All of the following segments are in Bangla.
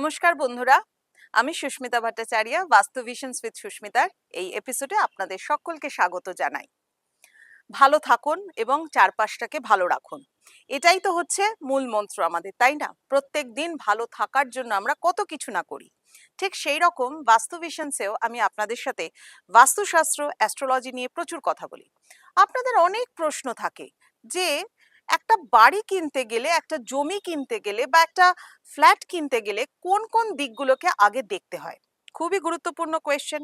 নমস্কার বন্ধুরা, আমি সুস্মিতা ভট্টাচার্য, বাস্তু ভিশনস উইথ সুস্মিতার এই এপিসোডে আপনাদের সকলকে স্বাগত জানাই। ভালো থাকুন এবং চারপাশটাকে ভালো রাখুন, এটাই তো হচ্ছে মূল মন্ত্র আমাদের, তাই না? প্রত্যেক দিন ভালো থাকার জন্য আমরা কত কিছু না করি। ঠিক সেই রকম বাস্তু ভিশনসেও আমি আপনাদের সাথে বাস্তুশাস্ত্র, অ্যাস্ট্রোলজি নিয়ে প্রচুর কথা বলি। আপনাদের অনেক প্রশ্ন থাকে যে একটা বাড়ি কিনতে গেলে, একটা জমি কিনতে গেলে বা একটা ফ্ল্যাট কিনতে গেলে কোন কোন দিকগুলোকে আগে দেখতে হয়। খুবই গুরুত্বপূর্ণ কোয়েশ্চেন।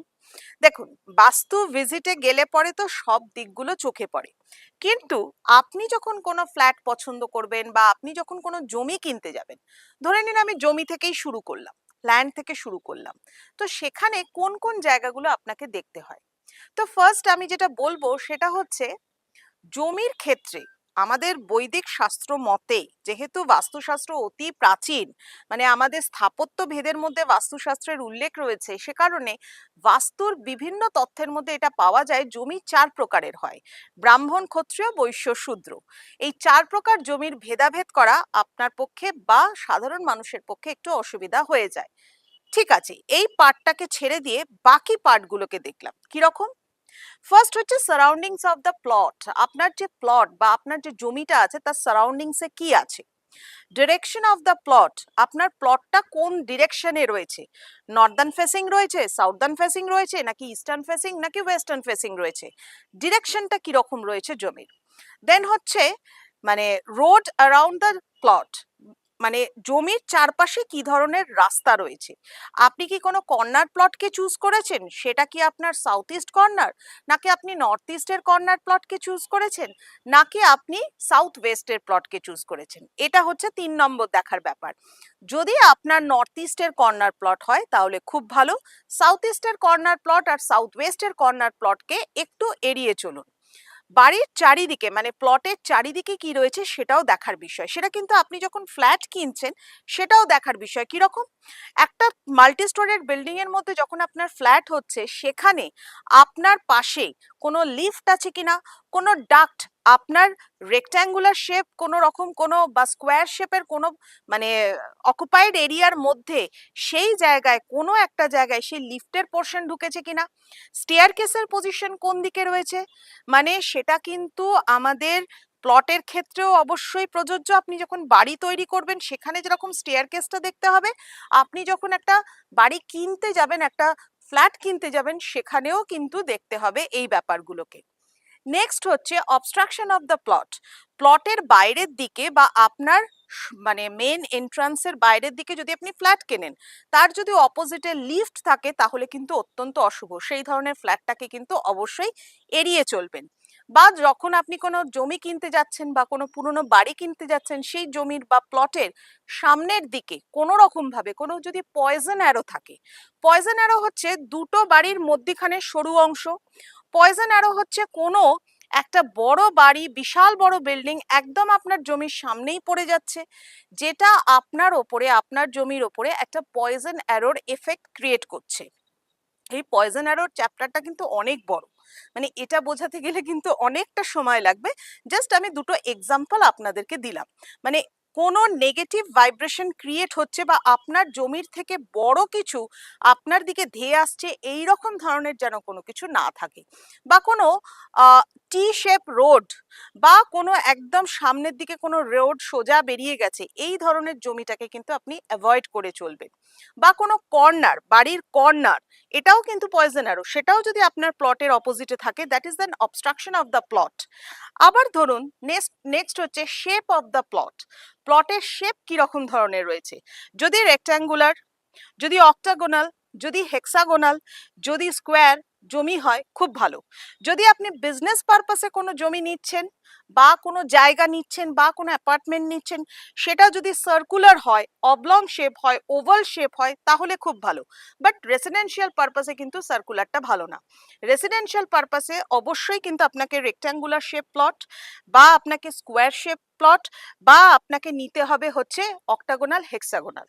দেখুন, বাস্তু ভিজিটে গেলে পরে তো সব দিকগুলো চোখে পড়ে, কিন্তু আপনি যখন কোনো ফ্ল্যাট পছন্দ করবেন বা আপনি যখন কোনো জমি কিনতে যাবেন, ধরে নিন আমি জমি থেকেই শুরু করলাম, ল্যান্ড থেকে শুরু করলাম, তো সেখানে কোন কোন জায়গাগুলো আপনাকে দেখতে হয়। তো ফার্স্ট আমি যেটা বলবো সেটা হচ্ছে, জমির ক্ষেত্রে আমাদের বৈদিক শাস্ত্র মতে, যেহেতু বাস্তুশাস্ত্র অতি প্রাচীন, মানে আমাদের স্থাপত্য ভেদের মধ্যে বাস্তুশাস্ত্রের উল্লেখ রয়েছে, সে কারণে বাস্তুর বিভিন্ন তথ্যের মধ্যে এটা পাওয়া যায় জমি চার প্রকারের হয়: ব্রাহ্মণ, ক্ষত্রিয়, বৈশ্য, শূদ্র। এই চার প্রকার জমির ভেদাভেদ করা আপনার পক্ষে বা সাধারণ মানুষের পক্ষে একটু অসুবিধা হয়ে যায়। ঠিক আছে, এই পার্টটাকে ছেড়ে দিয়ে বাকি পার্টগুলোকে দেখলাম কিরকম। ফার্স্ট হচ্ছে সারাউন্ডিংস অফ দ্য প্লট। আপনার যে প্লট বা আপনার যে জমিটা আছে তার সারাউন্ডিংসে কি আছে। ডিরেকশন অফ দ্য প্লট, আপনার প্লটটা কোন ডিরেকশনে রয়েছে, নর্দার্ন ফেসিং রয়েছে, সাউদার্ন ফেসিং রয়েছে, নাকি ইস্টার্ন ফেসিং, নাকি ওয়েস্টার্ন ফেসিং রয়েছে, ডিরেকশনটা কিরকম রয়েছে জমির। দেন হচ্ছে মানে রোড অ্যারাউন্ড দ্য প্লট, মানে জমির চারপাশে কি ধরনের রাস্তা রয়েছে। আপনি কি কোনো কর্নার প্লটকে চুজ করেছেন, সেটা কি আপনার সাউথ ইস্ট কর্নার, নাকি আপনি নর্থ ইস্টের কর্নার প্লটকে চুজ করেছেন, নাকি আপনি সাউথ ওয়েস্টের প্লটকে চুজ করেছেন। এটা হচ্ছে 3 নম্বর দেখার ব্যাপার। যদি আপনার নর্থ ইস্টের কর্নার প্লট হয় তাহলে খুব ভালো, সাউথ ইস্টের কর্নার প্লট আর সাউথ ওয়েস্টের কর্নার প্লটকে একটু এড়িয়ে চলুন। বাড়ির চারিদিকে মানে প্লটের চারিদিকে কি রয়েছে সেটাও দেখার বিষয়। সেটা কিন্তু আপনি যখন ফ্ল্যাট কিনছেন সেটাও দেখার বিষয়। কিরকম, একটা মাল্টি স্টোরের বিল্ডিং এর মধ্যে যখন আপনার ফ্ল্যাট হচ্ছে, সেখানে আপনার পাশে কোনো লিফট আছে কিনা, কোনো ডাক্ট, আপনার রেক্ট্যাঙ্গুলার শেপ কোনো রকম কোনো বা স্কোয়ার শেপের কোনো মানে অকুপাইড এরিয়ার মধ্যে সেই জায়গায় কোনো একটা জায়গায় সেই লিফটের পোর্শন ঢুকেছে কিনা, স্টেয়ার কেসের পজিশন কোন দিকে রয়েছে। মানে সেটা কিন্তু আমাদের প্লটের ক্ষেত্রেও অবশ্যই প্রযোজ্য। আপনি যখন বাড়ি তৈরি করবেন সেখানে যেরকম স্টেয়ার কেসটা দেখতে হবে, আপনি যখন একটা বাড়ি কিনতে যাবেন, একটা ফ্ল্যাট কিনতে যাবেন, সেখানেও কিন্তু দেখতে হবে এই ব্যাপারগুলোকে। নেক্সট হচ্ছে অবস্ট্রাকশন অফ দ্য প্লট। প্লটের বাইরের দিকে বা আপনার মানে মেন এন্ট্রান্সের বাইরের দিকে যদি আপনি ফ্ল্যাট কেনেন, তার যদি অপোজিটে লিফট থাকে তাহলে কিন্তু অত্যন্ত অশুভ। সেই ধরনের ফ্ল্যাটটাকে কিন্তু অবশ্যই এড়িয়ে চলবেন। বা যখন আপনি কোনো জমি কিনতে যাচ্ছেন বা কোনো পুরনো বাড়ি কিনতে যাচ্ছেন, সেই জমির বা প্লটের সামনের দিকে কোনো রকম ভাবে কোনো যদি পয়জন অ্যারো থাকে, পয়জন অ্যারো হচ্ছে দুটো বাড়ির মধ্যিখানে সরু অংশ, পয়জন অ্যারো হচ্ছে কোনো একটা বড় বাড়ি, বিশাল বড় বিল্ডিং একদম আপনার জমির সামনেই পড়ে যাচ্ছে, যেটা আপনার ওপরে, আপনার জমির ওপরে একটা পয়জন অ্যারোর এফেক্ট ক্রিয়েট করছে। এই পয়জন অ্যারোর চ্যাপ্টারটা কিন্তু অনেক বড়, মানে এটা বোঝাতে গেলে কিন্তু অনেকটা সময় লাগবে। জাস্ট আমি দুটো এক্সাম্পল আপনাদেরকে দিলাম। মানে কোনো নেগেটিভ ভাইব্রেশন ক্রিয়েট হচ্ছে বা আপনার জমির থেকে বড় কিছু আপনার দিকে ধেয়ে আসছে, এই রকম ধরনের যেন কোনো কিছু না থাকে। বা কোনো টি শেপ রোড বা কোনো একদম সামনের দিকে কোনো রোড সোজা বেরিয়ে গেছে, এই ধরনের জমিটাকে কিন্তু আপনি অ্যাভয়েড করে চলবেন। বা কোনো কর্নার, বাড়ির কর্নার, এটাও কিন্তু পয়জন অ্যারো, সেটাও যদি আপনার প্লটের অপোজিটে থাকে, that is an obstruction of the plot. আবার ধরুন নেক্সট হচ্ছে শেপ অফ দ্য প্লট। প্লটের শেপ কি রকম ধরনের রয়েছে, যদি রেক্ট্যাঙ্গুলার, যদি অক্টাগোনাল, যদি হেক্সাগোনাল, যদি স্কোয়ার জমি হয় খুব ভালো। যদি আপনি বিজনেস পারপাসে কোনো জমি নিচ্ছেন বা কোনো জায়গা নিচ্ছেন বা কোনো অ্যাপার্টমেন্ট নিচ্ছেন, সেটা যদি সার্কুলার হয়, অবলং শেপ হয়, ওভাল শেপ হয়, তাহলে খুব ভালো। বাট রেসিডেন্সিয়াল পারপাসে কিন্তু সার্কুলারটা ভালো না। রেসিডেন্সিয়াল পারপাসে অবশ্যই কিন্তু আপনাকে রেক্ট্যাঙ্গুলার শেপ প্লট বা আপনাকে স্কোয়ার শেপ প্লট বা আপনাকে নিতে হবে হচ্ছে অক্টাগোনাল, হেক্সাগোনাল।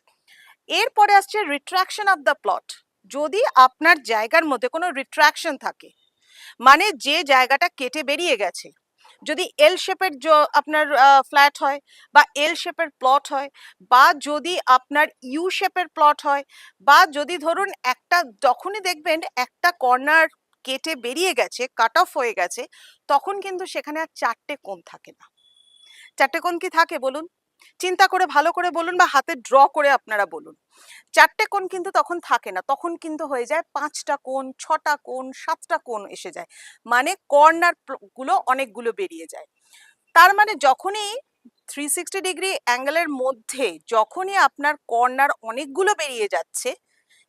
এরপরে আসছে রিট্রাকশন অফ দ্য প্লট। যদি আপনার জায়গার মধ্যে কোনো রিট্রাকশন থাকে, মানে যে জায়গাটা কেটে বেরিয়ে গেছে, যদি এল শেপের আপনার ফ্ল্যাট হয় বা এল শেপের প্লট হয়, বা যদি আপনার ইউ শেপের প্লট হয়, বা যদি ধরুন একটা যখনই দেখবেন একটা কর্নার কেটে বেরিয়ে গেছে, কাট অফ হয়ে গেছে, তখন কিন্তু সেখানে আর চারটে কোণ থাকে না। চারটে কোণ কি থাকে বলুন? চিন্তা করে ভালো করে বলুন বা হাতে ড্র করে আপনারা বলুন। চারটে কোণ কিন্তু তখন থাকে না, তখন কিন্তু হয়ে যায় পাঁচটা কোণ, ছটা কোণ, সাতটা কোণ এসে যায়, মানে কর্নার গুলো অনেকগুলো বেরিয়ে যায়। তার মানে যখনই 360 ডিগ্রি অ্যাঙ্গেলের মধ্যে যখনই আপনার কর্নার অনেকগুলো বেরিয়ে যাচ্ছে,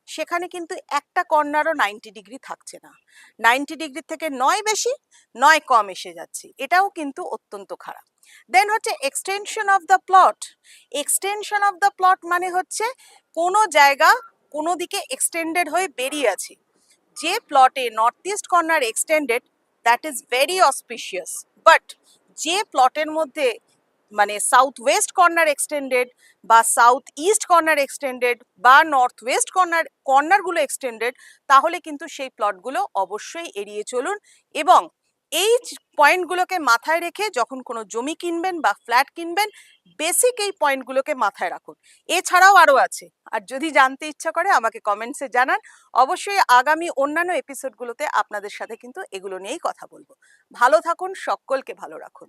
সেখানে কিন্তু একটা কর্নারও 90 ডিগ্রি থাকছে না, 90 ডিগ্রি থেকে নয় বেশি নয় কম এসে যাচ্ছে, এটাও কিন্তু অত্যন্ত খারাপ। দেন হচ্ছে extension of the plot. Extension of the plot মানে হচ্ছে কোনো জায়গা কোনো দিকে এক্সটেন্ডেড হয়ে বেরিয়ে আছে। যে প্লটে north east corner extended, that is very auspicious. But যে প্লটের মধ্যে মানে সাউথ ওয়েস্ট কর্নার এক্সটেন্ডেড বা সাউথ ইস্ট কর্নার এক্সটেন্ডেড বা নর্থ ওয়েস্ট কর্নারগুলো এক্সটেন্ডেড, তাহলে কিন্তু সেই প্লটগুলো অবশ্যই এড়িয়ে চলুন। এবং এই পয়েন্টগুলোকে মাথায় রেখে যখন কোনো জমি কিনবেন বা ফ্ল্যাট কিনবেন, বেসিক এই পয়েন্টগুলোকে মাথায় রাখুন। এছাড়াও আরো আছে, আর যদি জানতে ইচ্ছা করে আমাকে কমেন্টসে জানান। অবশ্যই আগামী অন্যান্য এপিসোডগুলোতে আপনাদের সাথে কিন্তু এগুলো নিয়েই কথা বলবো। ভালো থাকুন, সকলকে ভালো রাখুন।